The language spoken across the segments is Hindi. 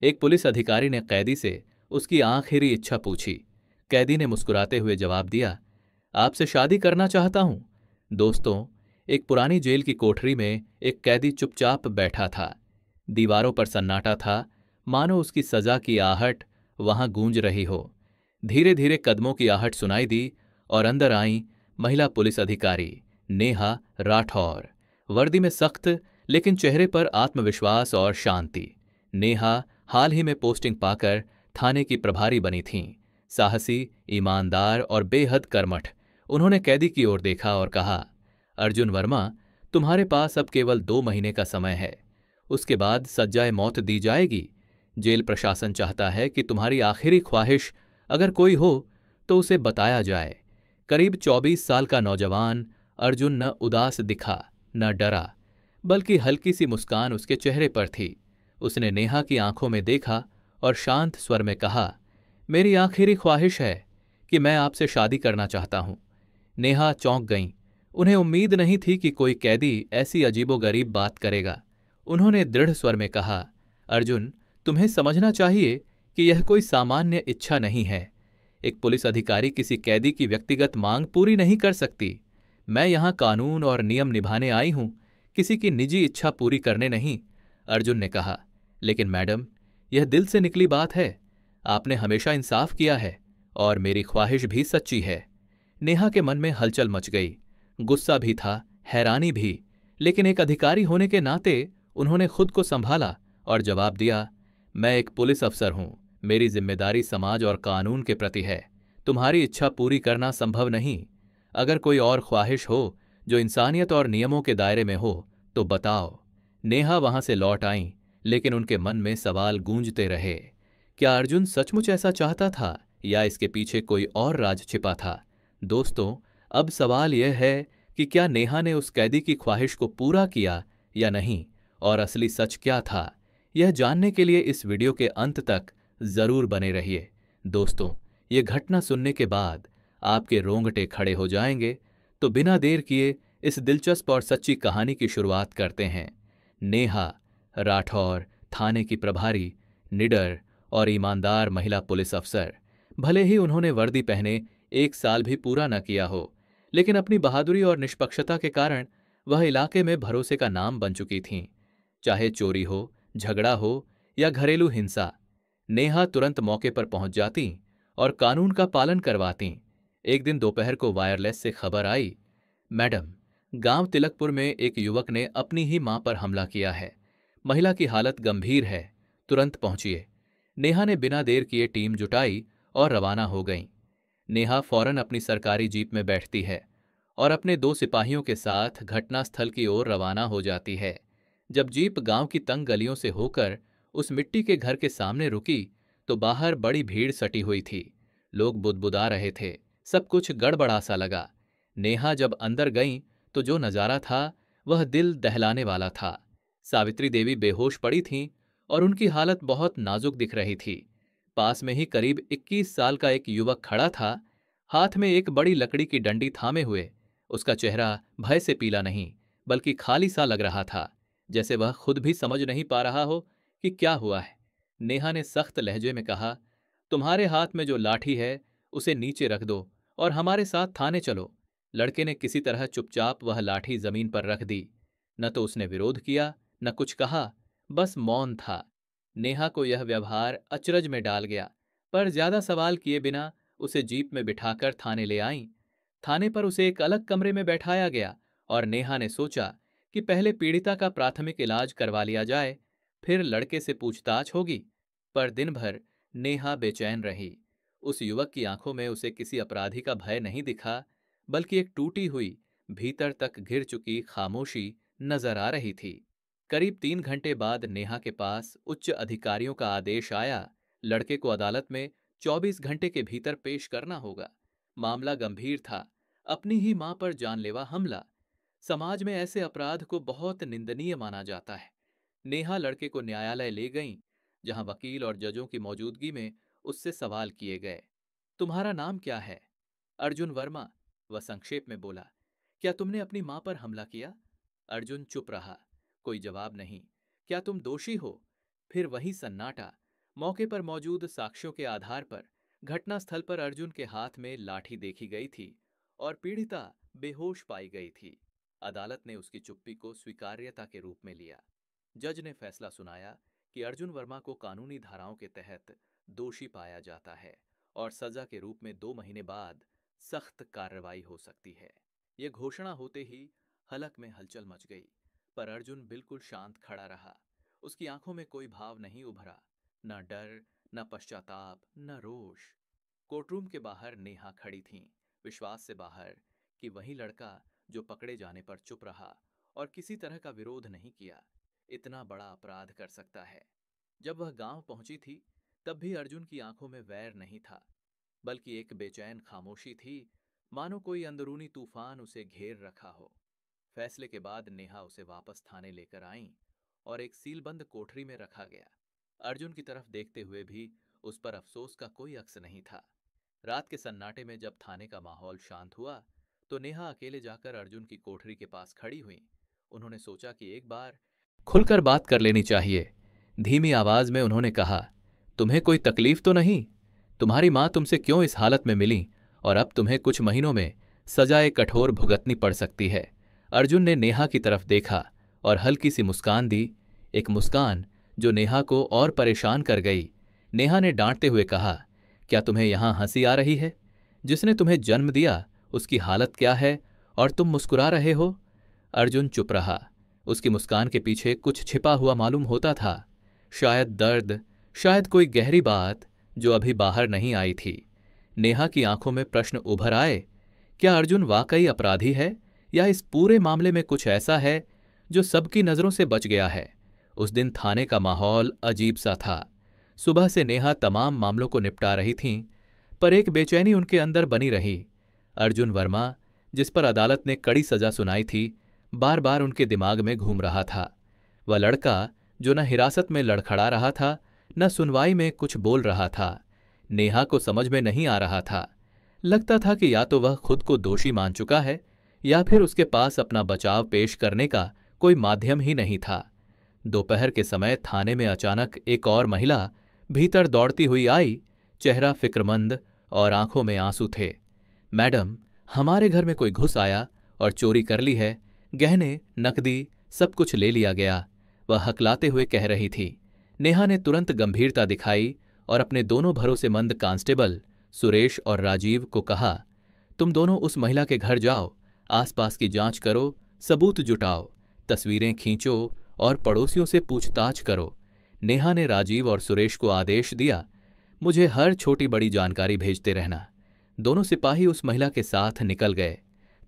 एक पुलिस अधिकारी ने कैदी से उसकी आखिरी इच्छा पूछी। कैदी ने मुस्कुराते हुए जवाब दिया, आपसे शादी करना चाहता हूं। दोस्तों, एक पुरानी जेल की कोठरी में एक कैदी चुपचाप बैठा था। दीवारों पर सन्नाटा था, मानो उसकी सजा की आहट वहां गूंज रही हो। धीरे धीरे कदमों की आहट सुनाई दी और अंदर आई महिला पुलिस अधिकारी नेहा राठौर। वर्दी में सख्त, लेकिन चेहरे पर आत्मविश्वास और शांति। नेहा हाल ही में पोस्टिंग पाकर थाने की प्रभारी बनी थीं। साहसी, ईमानदार और बेहद कर्मठ। उन्होंने कैदी की ओर देखा और कहा, अर्जुन वर्मा, तुम्हारे पास अब केवल 2 महीने का समय है। उसके बाद सज्जाए मौत दी जाएगी। जेल प्रशासन चाहता है कि तुम्हारी आखिरी ख्वाहिश अगर कोई हो तो उसे बताया जाए। करीब 24 साल का नौजवान अर्जुन न उदास दिखा, न डरा, बल्कि हल्की सी मुस्कान उसके चेहरे पर थी। उसने नेहा की आंखों में देखा और शांत स्वर में कहा, मेरी आखिरी ख्वाहिश है कि मैं आपसे शादी करना चाहता हूं। नेहा चौंक गईं। उन्हें उम्मीद नहीं थी कि कोई कैदी ऐसी अजीबोगरीब बात करेगा। उन्होंने दृढ़ स्वर में कहा, अर्जुन, तुम्हें समझना चाहिए कि यह कोई सामान्य इच्छा नहीं है। एक पुलिस अधिकारी किसी कैदी की व्यक्तिगत मांग पूरी नहीं कर सकती। मैं यहां कानून और नियम निभाने आई हूं, किसी की निजी इच्छा पूरी करने नहीं। अर्जुन ने कहा, लेकिन मैडम, यह दिल से निकली बात है। आपने हमेशा इंसाफ किया है और मेरी ख्वाहिश भी सच्ची है। नेहा के मन में हलचल मच गई। गुस्सा भी था, हैरानी भी, लेकिन एक अधिकारी होने के नाते उन्होंने खुद को संभाला और जवाब दिया, मैं एक पुलिस अफसर हूं। मेरी जिम्मेदारी समाज और कानून के प्रति है। तुम्हारी इच्छा पूरी करना संभव नहीं। अगर कोई और ख्वाहिश हो जो इंसानियत और नियमों के दायरे में हो तो बताओ। नेहा वहां से लौट आईं, लेकिन उनके मन में सवाल गूंजते रहे। क्या अर्जुन सचमुच ऐसा चाहता था या इसके पीछे कोई और राज छिपा था? दोस्तों, अब सवाल यह है कि क्या नेहा ने उस कैदी की ख्वाहिश को पूरा किया या नहीं, और असली सच क्या था? यह जानने के लिए इस वीडियो के अंत तक जरूर बने रहिए। दोस्तों, ये घटना सुनने के बाद आपके रोंगटे खड़े हो जाएंगे। तो बिना देर किए इस दिलचस्प और सच्ची कहानी की शुरुआत करते हैं। नेहा राठौर थाने की प्रभारी, निडर और ईमानदार महिला पुलिस अफसर। भले ही उन्होंने वर्दी पहने 1 साल भी पूरा न किया हो, लेकिन अपनी बहादुरी और निष्पक्षता के कारण वह इलाके में भरोसे का नाम बन चुकी थीं। चाहे चोरी हो, झगड़ा हो या घरेलू हिंसा, नेहा तुरंत मौके पर पहुंच जाती और कानून का पालन करवाती। एक दिन दोपहर को वायरलेस से खबर आई, मैडम, गांव तिलकपुर में एक युवक ने अपनी ही मां पर हमला किया है। महिला की हालत गंभीर है, तुरंत पहुंचिए। नेहा ने बिना देर किए टीम जुटाई और रवाना हो गईं। नेहा फौरन अपनी सरकारी जीप में बैठती है और अपने 2 सिपाहियों के साथ घटनास्थल की ओर रवाना हो जाती है। जब जीप गांव की तंग गलियों से होकर उस मिट्टी के घर के सामने रुकी तो बाहर बड़ी भीड़ सटी हुई थी। लोग बुदबुदा रहे थे, सब कुछ गड़बड़ा सा लगा। नेहा जब अंदर गईं तो जो नजारा था वह दिल दहलाने वाला था। सावित्री देवी बेहोश पड़ी थीं और उनकी हालत बहुत नाजुक दिख रही थी। पास में ही करीब 21 साल का एक युवक खड़ा था, हाथ में एक बड़ी लकड़ी की डंडी थामे हुए। उसका चेहरा भय से पीला नहीं, बल्कि खाली सा लग रहा था, जैसे वह खुद भी समझ नहीं पा रहा हो कि क्या हुआ है। नेहा ने सख्त लहजे में कहा, तुम्हारे हाथ में जो लाठी है उसे नीचे रख दो और हमारे साथ थाने चलो। लड़के ने किसी तरह चुपचाप वह लाठी जमीन पर रख दी। न तो उसने विरोध किया, न कुछ कहा, बस मौन था। नेहा को यह व्यवहार अचरज में डाल गया, पर ज्यादा सवाल किए बिना उसे जीप में बिठाकर थाने ले आईं। थाने पर उसे एक अलग कमरे में बैठाया गया और नेहा ने सोचा कि पहले पीड़िता का प्राथमिक इलाज करवा लिया जाए, फिर लड़के से पूछताछ होगी। पर दिन भर नेहा बेचैन रही। उस युवक की आंखों में उसे किसी अपराधी का भय नहीं दिखा, बल्कि एक टूटी हुई, भीतर तक घिर चुकी खामोशी नजर आ रही थी। करीब 3 घंटे बाद नेहा के पास उच्च अधिकारियों का आदेश आया। लड़के को अदालत में 24 घंटे के भीतर पेश करना होगा। मामला गंभीर था, अपनी ही मां पर जानलेवा हमला। समाज में ऐसे अपराध को बहुत निंदनीय माना जाता है। नेहा लड़के को न्यायालय ले गईं, जहां वकील और जजों की मौजूदगी में उससे सवाल किए गए। तुम्हारा नाम क्या है? अर्जुन वर्मा, वह संक्षेप में बोला। क्या तुमने अपनी मां पर हमला किया? अर्जुन चुप रहा, कोई जवाब नहीं। क्या तुम दोषी हो? फिर वही सन्नाटा। मौके पर मौजूद साक्ष्यों के आधार पर घटनास्थल पर अर्जुन के हाथ में लाठी देखी गई थी और पीड़िता बेहोश पाई गई थी। अदालत ने उसकी चुप्पी को स्वीकार्यता के रूप में लिया। जज ने फैसला सुनाया कि अर्जुन वर्मा को कानूनी धाराओं के तहत दोषी पाया जाता है और सजा के रूप में 2 महीने बाद सख्त कार्रवाई हो सकती है। यह घोषणा होते ही हलक में हलचल मच गई, पर अर्जुन बिल्कुल शांत खड़ा रहा। उसकी आंखों में कोई भाव नहीं उभरा, न डर, न पश्चाताप, न रोष। कोर्टरूम के बाहर नेहा खड़ी थीं, विश्वास से बाहर कि वही लड़का जो पकड़े जाने पर चुप रहा और किसी तरह का विरोध नहीं किया, इतना बड़ा अपराध कर सकता है। जब वह गांव पहुंची थी, तब भी अर्जुन की आंखों में वैर नहीं था, बल्कि एक बेचैन खामोशी थी, मानो कोई अंदरूनी तूफान उसे घेर रखा हो। फैसले के बाद नेहा उसे वापस थाने लेकर आईं और एक सीलबंद कोठरी में रखा गया। अर्जुन की तरफ देखते हुए भी उस पर अफसोस का कोई अक्स नहीं था। रात के सन्नाटे में जब थाने का माहौल शांत हुआ, तो नेहा अकेले जाकर अर्जुन की कोठरी के पास खड़ी हुई। उन्होंने सोचा कि एक बार खुलकर बात कर लेनी चाहिए। धीमी आवाज में उन्होंने कहा, तुम्हें कोई तकलीफ तो नहीं? तुम्हारी मां तुमसे क्यों इस हालत में मिली और अब तुम्हें कुछ महीनों में सजाए कठोर भुगतनी पड़ सकती है? अर्जुन ने नेहा की तरफ देखा और हल्की सी मुस्कान दी, एक मुस्कान जो नेहा को और परेशान कर गई। नेहा ने डांटते हुए कहा, क्या तुम्हें यहां हंसी आ रही है? जिसने तुम्हें जन्म दिया उसकी हालत क्या है और तुम मुस्कुरा रहे हो? अर्जुन चुप रहा। उसकी मुस्कान के पीछे कुछ छिपा हुआ मालूम होता था, शायद दर्द, शायद कोई गहरी बात जो अभी बाहर नहीं आई थी। नेहा की आंखों में प्रश्न उभर आए, क्या अर्जुन वाकई अपराधी है या इस पूरे मामले में कुछ ऐसा है जो सबकी नजरों से बच गया है? उस दिन थाने का माहौल अजीब सा था। सुबह से नेहा तमाम मामलों को निपटा रही थीं, पर एक बेचैनी उनके अंदर बनी रही। अर्जुन वर्मा, जिस पर अदालत ने कड़ी सजा सुनाई थी, बार बार उनके दिमाग में घूम रहा था। वह लड़का जो न हिरासत में लड़खड़ा रहा था, न सुनवाई में कुछ बोल रहा था, नेहा को समझ में नहीं आ रहा था। लगता था कि या तो वह खुद को दोषी मान चुका है या फिर उसके पास अपना बचाव पेश करने का कोई माध्यम ही नहीं था। दोपहर के समय थाने में अचानक एक और महिला भीतर दौड़ती हुई आई, चेहरा फिक्रमंद और आंखों में आंसू थे। मैडम, हमारे घर में कोई घुस आया और चोरी कर ली है, गहने, नकदी सब कुछ ले लिया गया, वह हकलाते हुए कह रही थी। नेहा ने तुरंत गंभीरता दिखाई और अपने दोनों भरोसेमंद कांस्टेबल सुरेश और राजीव को कहा, तुम दोनों उस महिला के घर जाओ, आसपास की जांच करो, सबूत जुटाओ, तस्वीरें खींचो और पड़ोसियों से पूछताछ करो। नेहा ने राजीव और सुरेश को आदेश दिया, मुझे हर छोटी बड़ी जानकारी भेजते रहना। दोनों सिपाही उस महिला के साथ निकल गए।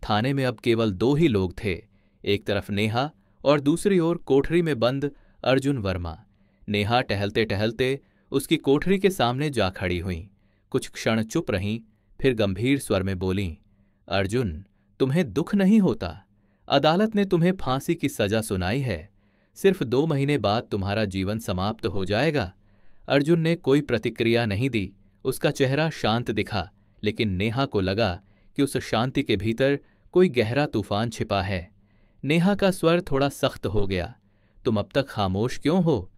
थाने में अब केवल 2 ही लोग थे, एक तरफ नेहा और दूसरी ओर कोठरी में बंद अर्जुन वर्मा। नेहा टहलते टहलते उसकी कोठरी के सामने जा खड़ी हुई, कुछ क्षण चुप रहीं, फिर गंभीर स्वर में बोलीं, अर्जुन, तुम्हें दुख नहीं होता? अदालत ने तुम्हें फांसी की सजा सुनाई है, सिर्फ 2 महीने बाद तुम्हारा जीवन समाप्त हो जाएगा। अर्जुन ने कोई प्रतिक्रिया नहीं दी, उसका चेहरा शांत दिखा, लेकिन नेहा को लगा कि उस शांति के भीतर कोई गहरा तूफान छिपा है। नेहा का स्वर थोड़ा सख्त हो गया, तुम अब तक खामोश क्यों हो?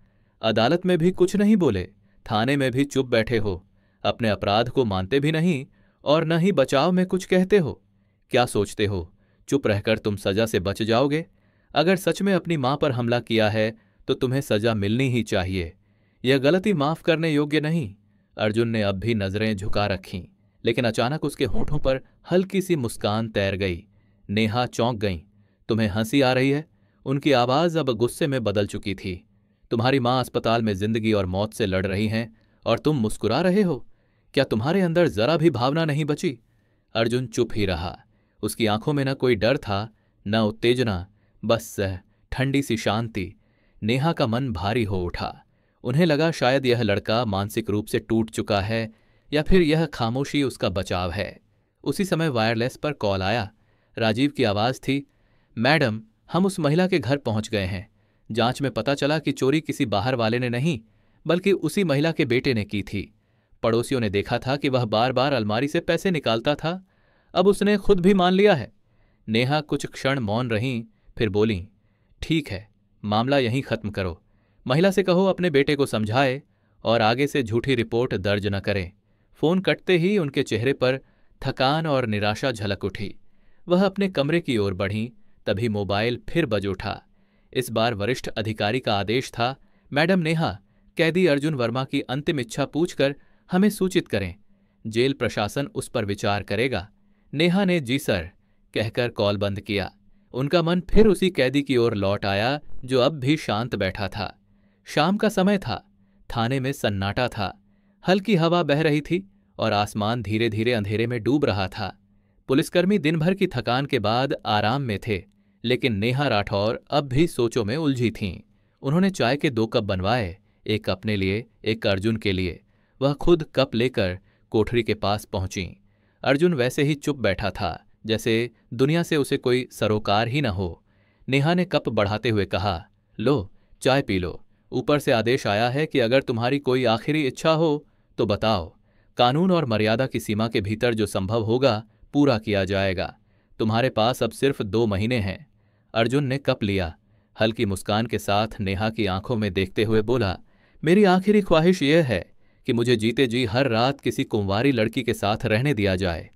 अदालत में भी कुछ नहीं बोले, थाने में भी चुप बैठे हो, अपने अपराध को मानते भी नहीं और न ही बचाव में कुछ कहते हो। क्या सोचते हो चुप रहकर तुम सजा से बच जाओगे? अगर सच में अपनी मां पर हमला किया है तो तुम्हें सजा मिलनी ही चाहिए। यह गलती माफ करने योग्य नहीं। अर्जुन ने अब भी नजरें झुका रखीं, लेकिन अचानक उसके होठों पर हल्की सी मुस्कान तैर गई। नेहा चौंक गईं। तुम्हें हंसी आ रही है? उनकी आवाज अब गुस्से में बदल चुकी थी। तुम्हारी मां अस्पताल में जिंदगी और मौत से लड़ रही हैं और तुम मुस्कुरा रहे हो? क्या तुम्हारे अंदर जरा भी भावना नहीं बची? अर्जुन चुप ही रहा। उसकी आंखों में न कोई डर था, न उत्तेजना, बस ठंडी सी शांति। नेहा का मन भारी हो उठा। उन्हें लगा शायद यह लड़का मानसिक रूप से टूट चुका है या फिर यह खामोशी उसका बचाव है। उसी समय वायरलेस पर कॉल आया। राजीव की आवाज थी, मैडम, हम उस महिला के घर पहुंच गए हैं। जांच में पता चला कि चोरी किसी बाहर वाले ने नहीं, बल्कि उसी महिला के बेटे ने की थी। पड़ोसियों ने देखा था कि वह बार बार अलमारी से पैसे निकालता था। अब उसने खुद भी मान लिया है। नेहा कुछ क्षण मौन रहीं, फिर बोली, ठीक है, मामला यहीं खत्म करो। महिला से कहो अपने बेटे को समझाए और आगे से झूठी रिपोर्ट दर्ज न करें। फोन कटते ही उनके चेहरे पर थकान और निराशा झलक उठी। वह अपने कमरे की ओर बढ़ीं, तभी मोबाइल फिर बज उठा। इस बार वरिष्ठ अधिकारी का आदेश था, मैडम नेहा, कैदी अर्जुन वर्मा की अंतिम इच्छा पूछकर हमें सूचित करें। जेल प्रशासन उस पर विचार करेगा। नेहा ने जी सर कहकर कॉल बंद किया। उनका मन फिर उसी कैदी की ओर लौट आया जो अब भी शांत बैठा था। शाम का समय था। थाने में सन्नाटा था। हल्की हवा बह रही थी और आसमान धीरे धीरे अंधेरे में डूब रहा था। पुलिसकर्मी दिन भर की थकान के बाद आराम में थे, लेकिन नेहा राठौर अब भी सोचों में उलझी थीं। उन्होंने चाय के 2 कप बनवाए, एक अपने लिए, एक अर्जुन के लिए। वह खुद कप लेकर कोठरी के पास पहुंची। अर्जुन वैसे ही चुप बैठा था, जैसे दुनिया से उसे कोई सरोकार ही न हो। नेहा ने कप बढ़ाते हुए कहा, लो चाय पी लो। ऊपर से आदेश आया है कि अगर तुम्हारी कोई आखिरी इच्छा हो तो बताओ। कानून और मर्यादा की सीमा के भीतर जो संभव होगा पूरा किया जाएगा। तुम्हारे पास अब सिर्फ 2 महीने हैं। अर्जुन ने कप लिया। हल्की मुस्कान के साथ नेहा की आंखों में देखते हुए बोला, मेरी आखिरी ख्वाहिश यह है कि मुझे जीते जी हर रात किसी कुंवारी लड़की के साथ रहने दिया जाए।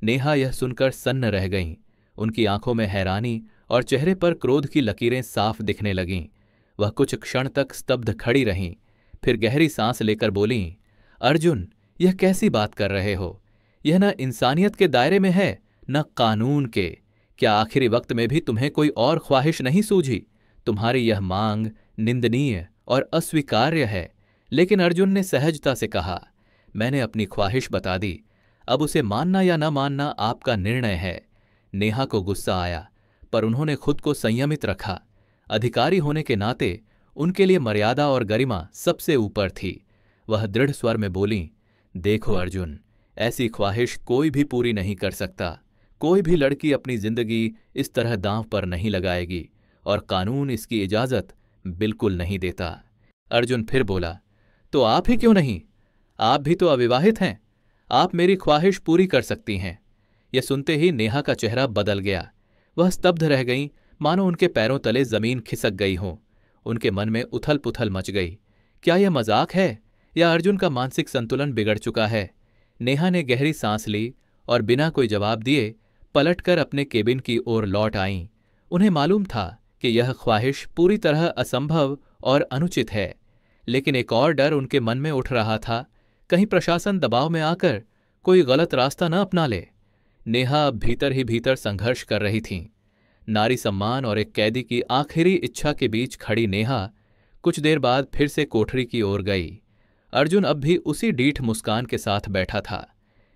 नेहा यह सुनकर सन्न रह गईं। उनकी आंखों में हैरानी और चेहरे पर क्रोध की लकीरें साफ दिखने लगीं। वह कुछ क्षण तक स्तब्ध खड़ी रहीं, फिर गहरी सांस लेकर बोलीं, अर्जुन, यह कैसी बात कर रहे हो? यह न इंसानियत के दायरे में है, न कानून के। क्या आखिरी वक्त में भी तुम्हें कोई और ख्वाहिश नहीं सूझी? तुम्हारी यह मांग निंदनीय और अस्वीकार्य है। लेकिन अर्जुन ने सहजता से कहा, मैंने अपनी ख्वाहिश बता दी। अब उसे मानना या न मानना आपका निर्णय है। नेहा को गुस्सा आया, पर उन्होंने खुद को संयमित रखा। अधिकारी होने के नाते उनके लिए मर्यादा और गरिमा सबसे ऊपर थी। वह दृढ़ स्वर में बोलीं, देखो अर्जुन, ऐसी ख्वाहिश कोई भी पूरी नहीं कर सकता। कोई भी लड़की अपनी जिंदगी इस तरह दांव पर नहीं लगाएगी और कानून इसकी इजाजत बिल्कुल नहीं देता। अर्जुन फिर बोला, तो आप ही क्यों नहीं? आप भी तो अविवाहित हैं। आप मेरी ख्वाहिश पूरी कर सकती हैं। यह सुनते ही नेहा का चेहरा बदल गया। वह स्तब्ध रह गईं, मानो उनके पैरों तले जमीन खिसक गई हो। उनके मन में उथल पुथल मच गई। क्या यह मजाक है या अर्जुन का मानसिक संतुलन बिगड़ चुका है? नेहा ने गहरी सांस ली और बिना कोई जवाब दिए पलटकर अपने केबिन की ओर लौट आईं। उन्हें मालूम था कि यह ख्वाहिश पूरी तरह असंभव और अनुचित है, लेकिन एक और डर उनके मन में उठ रहा था, कहीं प्रशासन दबाव में आकर कोई गलत रास्ता न अपना ले। नेहा अब भीतर ही भीतर संघर्ष कर रही थीं। नारी सम्मान और एक कैदी की आखिरी इच्छा के बीच खड़ी नेहा कुछ देर बाद फिर से कोठरी की ओर गई। अर्जुन अब भी उसी डीठ मुस्कान के साथ बैठा था।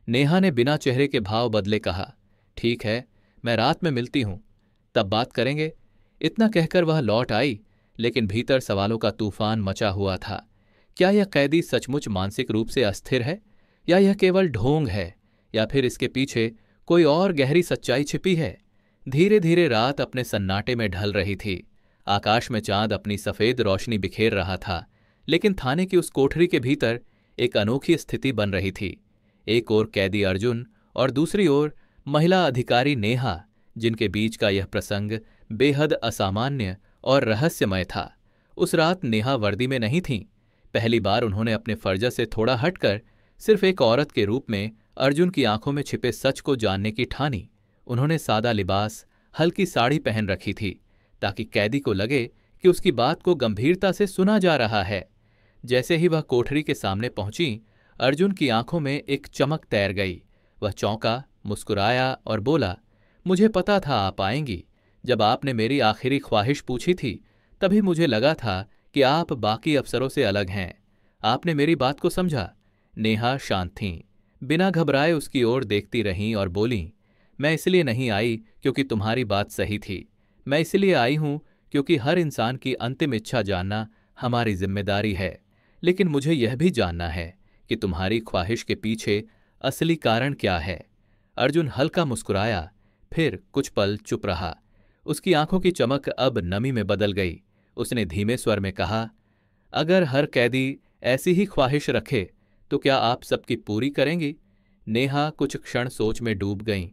नेहा ने बिना चेहरे के भाव बदले कहा, ठीक है, मैं रात में मिलती हूं, तब बात करेंगे। इतना कहकर वह लौट आई, लेकिन भीतर सवालों का तूफान मचा हुआ था। क्या यह कैदी सचमुच मानसिक रूप से अस्थिर है, या यह केवल ढोंग है, या फिर इसके पीछे कोई और गहरी सच्चाई छिपी है? धीरे धीरे रात अपने सन्नाटे में ढल रही थी। आकाश में चांद अपनी सफेद रोशनी बिखेर रहा था, लेकिन थाने की उस कोठरी के भीतर एक अनोखी स्थिति बन रही थी। एक ओर कैदी अर्जुन और दूसरी ओर महिला अधिकारी नेहा, जिनके बीच का यह प्रसंग बेहद असामान्य और रहस्यमय था। उस रात नेहा वर्दी में नहीं थीं। पहली बार उन्होंने अपने फर्ज से थोड़ा हटकर सिर्फ एक औरत के रूप में अर्जुन की आंखों में छिपे सच को जानने की ठानी। उन्होंने सादा लिबास, हल्की साड़ी पहन रखी थी, ताकि कैदी को लगे कि उसकी बात को गंभीरता से सुना जा रहा है। जैसे ही वह कोठरी के सामने पहुंची, अर्जुन की आंखों में एक चमक तैर गई। वह चौंका, मुस्कुराया और बोला, मुझे पता था आप आएंगी। जब आपने मेरी आखिरी ख्वाहिश पूछी थी, तभी मुझे लगा था कि आप बाकी अफसरों से अलग हैं। आपने मेरी बात को समझा। नेहा शांत थीं, बिना घबराए उसकी ओर देखती रहीं और बोलीं, मैं इसलिए नहीं आई क्योंकि तुम्हारी बात सही थी। मैं इसलिए आई हूं क्योंकि हर इंसान की अंतिम इच्छा जानना हमारी जिम्मेदारी है। लेकिन मुझे यह भी जानना है कि तुम्हारी ख्वाहिश के पीछे असली कारण क्या है। अर्जुन हल्का मुस्कुराया, फिर कुछ पल चुप रहा। उसकी आंखों की चमक अब नमी में बदल गई। उसने धीमे स्वर में कहा, अगर हर कैदी ऐसी ही ख्वाहिश रखे तो क्या आप सबकी पूरी करेंगी? नेहा कुछ क्षण सोच में डूब गईं।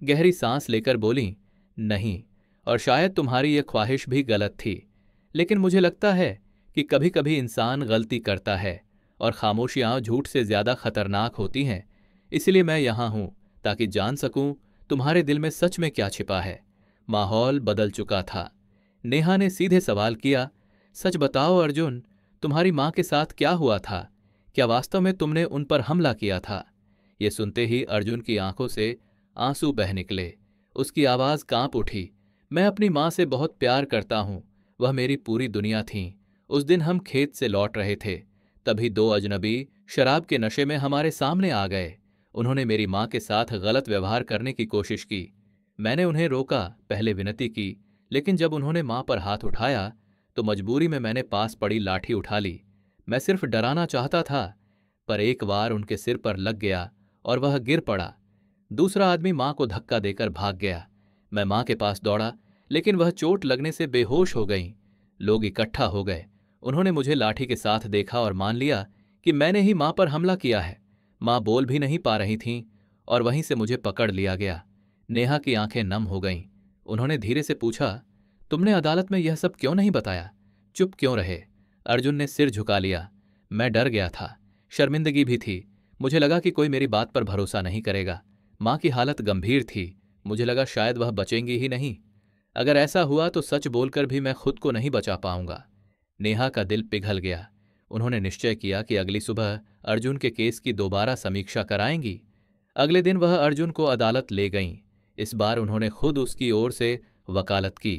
गहरी सांस लेकर बोलीं, नहीं, और शायद तुम्हारी यह ख्वाहिश भी गलत थी। लेकिन मुझे लगता है कि कभी कभी इंसान गलती करता है और खामोशियां झूठ से ज्यादा खतरनाक होती हैं। इसलिए मैं यहां हूं ताकि जान सकूं तुम्हारे दिल में सच में क्या छिपा है। माहौल बदल चुका था। नेहा ने सीधे सवाल किया, सच बताओ अर्जुन, तुम्हारी मां के साथ क्या हुआ था? क्या वास्तव में तुमने उन पर हमला किया था? ये सुनते ही अर्जुन की आंखों से आंसू बह निकले। उसकी आवाज कांप उठी। मैं अपनी मां से बहुत प्यार करता हूं, वह मेरी पूरी दुनिया थी। उस दिन हम खेत से लौट रहे थे, तभी दो अजनबी शराब के नशे में हमारे सामने आ गए। उन्होंने मेरी मां के साथ गलत व्यवहार करने की कोशिश की। मैंने उन्हें रोका, पहले विनती की, लेकिन जब उन्होंने मां पर हाथ उठाया तो मजबूरी में मैंने पास पड़ी लाठी उठा ली। मैं सिर्फ डराना चाहता था, पर एक वार उनके सिर पर लग गया और वह गिर पड़ा। दूसरा आदमी मां को धक्का देकर भाग गया। मैं मां के पास दौड़ा, लेकिन वह चोट लगने से बेहोश हो गईं। लोग इकट्ठा हो गए। उन्होंने मुझे लाठी के साथ देखा और मान लिया कि मैंने ही मां पर हमला किया है। मां बोल भी नहीं पा रही थीं और वहीं से मुझे पकड़ लिया गया। नेहा की आंखें नम हो गईं। उन्होंने धीरे से पूछा, तुमने अदालत में यह सब क्यों नहीं बताया? चुप क्यों रहे? अर्जुन ने सिर झुका लिया। मैं डर गया था, शर्मिंदगी भी थी। मुझे लगा कि कोई मेरी बात पर भरोसा नहीं करेगा। मां की हालत गंभीर थी। मुझे लगा शायद वह बचेंगी ही नहीं। अगर ऐसा हुआ तो सच बोलकर भी मैं खुद को नहीं बचा पाऊंगा। नेहा का दिल पिघल गया। उन्होंने निश्चय किया कि अगली सुबह अर्जुन के केस की दोबारा समीक्षा कराएंगी। अगले दिन वह अर्जुन को अदालत ले गईं। इस बार उन्होंने खुद उसकी ओर से वकालत की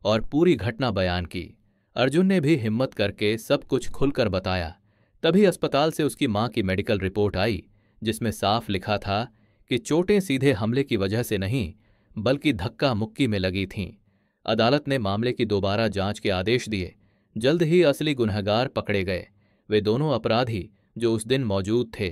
और पूरी घटना बयान की। अर्जुन ने भी हिम्मत करके सब कुछ खुलकर बताया। तभी अस्पताल से उसकी मां की मेडिकल रिपोर्ट आई, जिसमें साफ लिखा था कि चोटें सीधे हमले की वजह से नहीं, बल्कि धक्का मुक्की में लगी थीं। अदालत ने मामले की दोबारा जांच के आदेश दिए। जल्द ही असली गुनहगार पकड़े गए, वे दोनों अपराधी जो उस दिन मौजूद थे।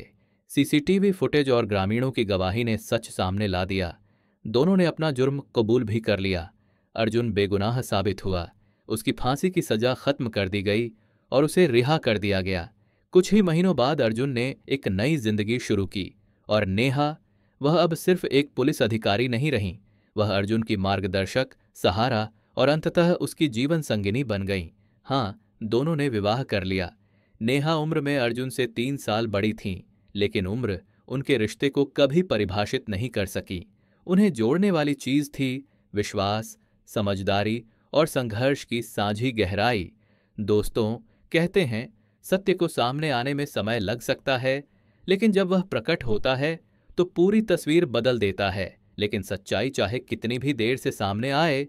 सीसीटीवी फुटेज और ग्रामीणों की गवाही ने सच सामने ला दिया। दोनों ने अपना जुर्म कबूल भी कर लिया। अर्जुन बेगुनाह साबित हुआ। उसकी फांसी की सजा खत्म कर दी गई और उसे रिहा कर दिया गया। कुछ ही महीनों बाद अर्जुन ने एक नई जिंदगी शुरू की और नेहा, वह अब सिर्फ एक पुलिस अधिकारी नहीं रहीं, वह अर्जुन की मार्गदर्शक, सहारा और अंततः उसकी जीवन संगिनी बन गईं। हाँ, दोनों ने विवाह कर लिया। नेहा उम्र में अर्जुन से 3 साल बड़ी थीं, लेकिन उम्र उनके रिश्ते को कभी परिभाषित नहीं कर सकी। उन्हें जोड़ने वाली चीज थी विश्वास, समझदारी और संघर्ष की साझी गहराई। दोस्तों, कहते हैं सत्य को सामने आने में समय लग सकता है, लेकिन जब वह प्रकट होता है तो पूरी तस्वीर बदल देता है। लेकिन सच्चाई चाहे कितनी भी देर से सामने आए,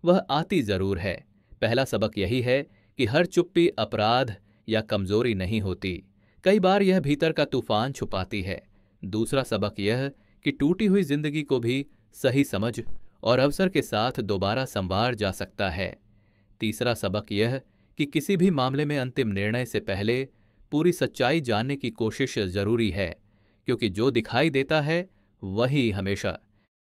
वह आती जरूर है। पहला सबक यही है कि हर चुप्पी अपराध या कमजोरी नहीं होती, कई बार यह भीतर का तूफान छुपाती है। दूसरा सबक यह कि टूटी हुई जिंदगी को भी सही समझ और अवसर के साथ दोबारा संवार जा सकता है। तीसरा सबक यह कि किसी भी मामले में अंतिम निर्णय से पहले पूरी सच्चाई जानने की कोशिश जरूरी है, क्योंकि जो दिखाई देता है वही हमेशा